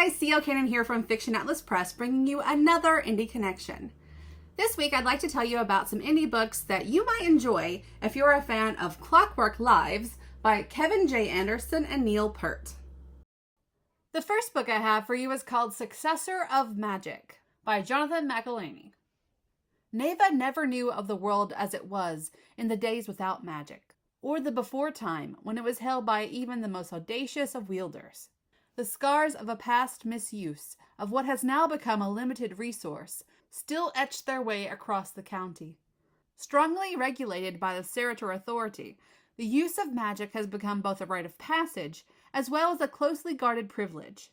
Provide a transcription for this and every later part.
guys, C.L. Cannon here from Fiction Atlas Press, bringing you another Indie Connection. This week I'd like to tell you about some indie books that you might enjoy if you're a fan of Clockwork Lives by Kevin J. Anderson and Neil Peart. The first book I have for you is called Successor of Magic by Jonathan McElhaney. Neva never knew of the world as it was in the days without magic, or the before time when it was held by even the most audacious of wielders. The scars of a past misuse of what has now become a limited resource still etch their way across the county. Strongly regulated by the Cerritor Authority, the use of magic has become both a rite of passage as well as a closely guarded privilege.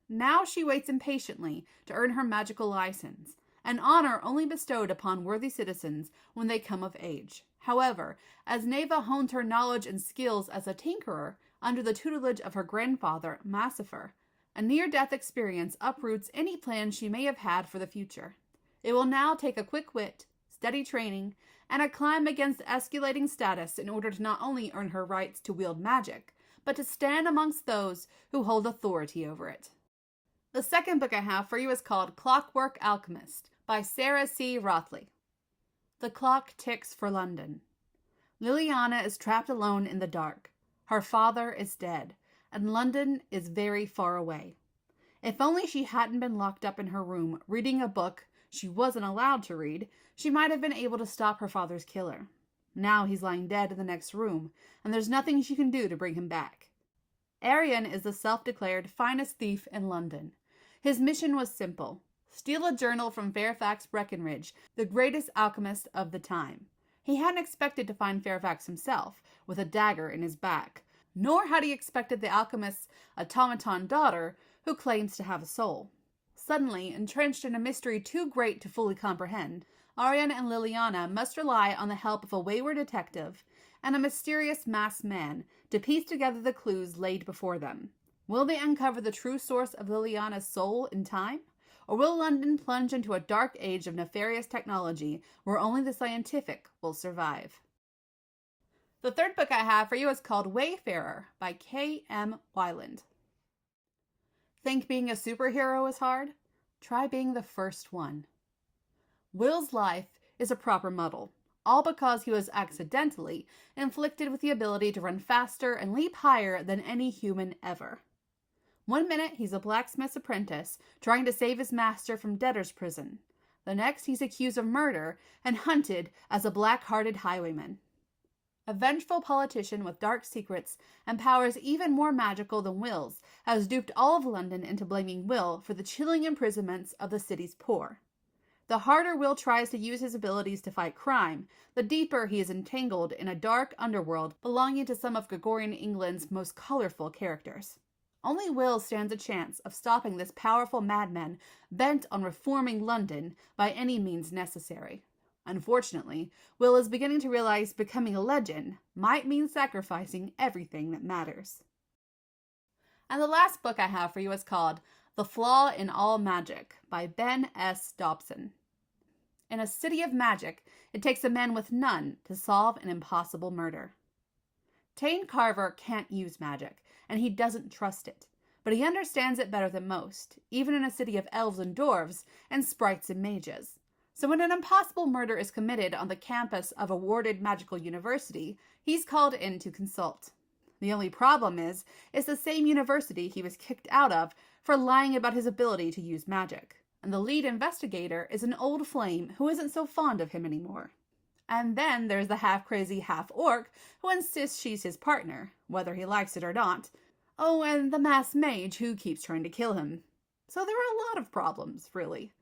Now she waits impatiently to earn her magical license, an honor only bestowed upon worthy citizens when they come of age. However, as Neva hones her knowledge and skills as a tinkerer under the tutelage of her grandfather, Massifer, a near-death experience uproots any plans she may have had for the future. It will now take a quick wit, steady training, and a climb against escalating status in order to not only earn her rights to wield magic, but to stand amongst those who hold authority over it. The second book I have for you is called Clockwork Alchemist by Sarah C. Rothley. The clock ticks for London. Liliana is trapped alone in the dark. Her father is dead, and London is very far away. If only she hadn't been locked up in her room reading a book she wasn't allowed to read, she might have been able to stop her father's killer. Now he's lying dead in the next room, and there's nothing she can do to bring him back. Arian is the self-declared finest thief in London. His mission was simple: steal a journal from Fairfax Breckenridge, the greatest alchemist of the time. He hadn't expected to find Fairfax himself, with a dagger in his back, nor had he expected the alchemist's automaton daughter, who claims to have a soul. Suddenly, entrenched in a mystery too great to fully comprehend, Arian and Liliana must rely on the help of a wayward detective and a mysterious masked man to piece together the clues laid before them. Will they uncover the true source of Liliana's soul in time? Or will London plunge into a dark age of nefarious technology where only the scientific will survive? The third book I have for you is called Wayfarer by K.M. Weiland. Think being a superhero is hard? Try being the first one. Will's life is a proper muddle, all because he was accidentally inflicted with the ability to run faster and leap higher than any human ever. One minute, he's a blacksmith's apprentice trying to save his master from debtor's prison. The next, he's accused of murder and hunted as a black-hearted highwayman. A vengeful politician with dark secrets and powers even more magical than Will's has duped all of London into blaming Will for the chilling imprisonments of the city's poor. The harder Will tries to use his abilities to fight crime, the deeper he is entangled in a dark underworld belonging to some of Gregorian England's most colorful characters. Only Will stands a chance of stopping this powerful madman bent on reforming London by any means necessary. Unfortunately, Will is beginning to realize becoming a legend might mean sacrificing everything that matters. And the last book I have for you is called The Flaw in All Magic by Ben S. Dobson. In a city of magic, it takes a man with none to solve an impossible murder. Tane Carver can't use magic, and he doesn't trust it, but he understands it better than most, even in a city of elves and dwarves and sprites and mages. So when an impossible murder is committed on the campus of a warded magical university, he's called in to consult. The only problem is the same university he was kicked out of for lying about his ability to use magic, and the lead investigator is an old flame who isn't so fond of him anymore. And then there's the half-crazy half-orc who insists she's his partner, whether he likes it or not. Oh, and the masked mage who keeps trying to kill him. So there are a lot of problems, really.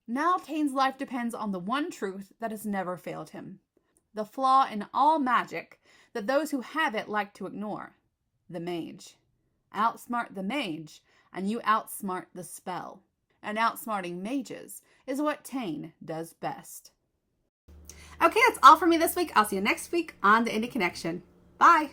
Now Tane's life depends on the one truth that has never failed him. The flaw in all magic that those who have it like to ignore. The mage. Outsmart the mage, and you outsmart the spell. And outsmarting mages is what Tane does best. Okay, that's all for me this week. I'll see you next week on the Indie Connection. Bye!